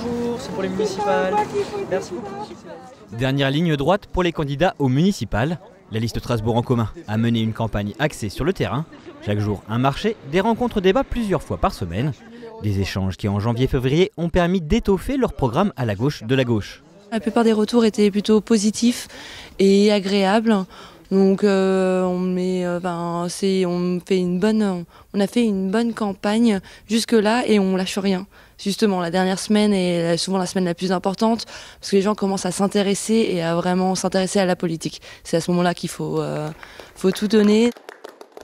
Bonjour, c'est pour les municipales. Merci beaucoup. Dernière ligne droite pour les candidats aux municipales. La liste Strasbourg en commun a mené une campagne axée sur le terrain. Chaque jour, un marché, des rencontres débats plusieurs fois par semaine. Des échanges qui, en janvier-février, ont permis d'étoffer leur programme à la gauche de la gauche. La plupart des retours étaient plutôt positifs et agréables. Donc on a fait une bonne campagne jusque-là et on lâche rien. Justement, la dernière semaine est souvent la semaine la plus importante parce que les gens commencent à s'intéresser et à vraiment s'intéresser à la politique. C'est à ce moment-là qu'il faut tout donner.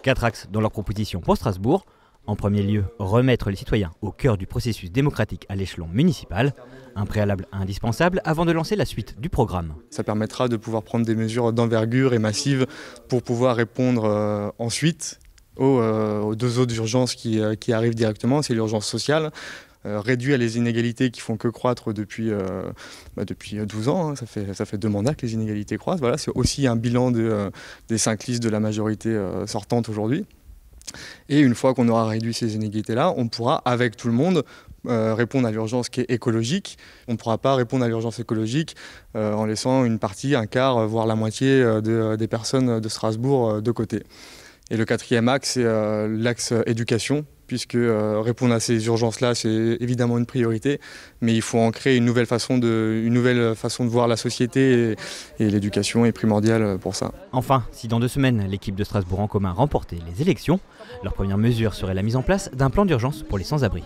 4 axes dans leur proposition pour Strasbourg. En premier lieu, remettre les citoyens au cœur du processus démocratique à l'échelon municipal. Un préalable indispensable avant de lancer la suite du programme. Ça permettra de pouvoir prendre des mesures d'envergure et massives pour pouvoir répondre ensuite aux deux autres urgences qui arrivent directement. C'est l'urgence sociale. Réduire les inégalités qui font que croître depuis 12 ans. Hein. Ça fait 2 mandats que les inégalités croissent. Voilà, c'est aussi un bilan des 5 listes de la majorité sortante aujourd'hui. Et une fois qu'on aura réduit ces inégalités-là, on pourra, avec tout le monde, répondre à l'urgence qui est écologique. On ne pourra pas répondre à l'urgence écologique en laissant une partie, un quart, voire la moitié des personnes de Strasbourg de côté. Et le 4e axe, c'est l'axe éducation, puisque répondre à ces urgences-là, c'est évidemment une priorité, mais il faut en créer une nouvelle façon de voir la société et l'éducation est primordiale pour ça. Enfin, si dans 2 semaines, l'équipe de Strasbourg en commun remportait les élections, leur première mesure serait la mise en place d'un plan d'urgence pour les sans-abri.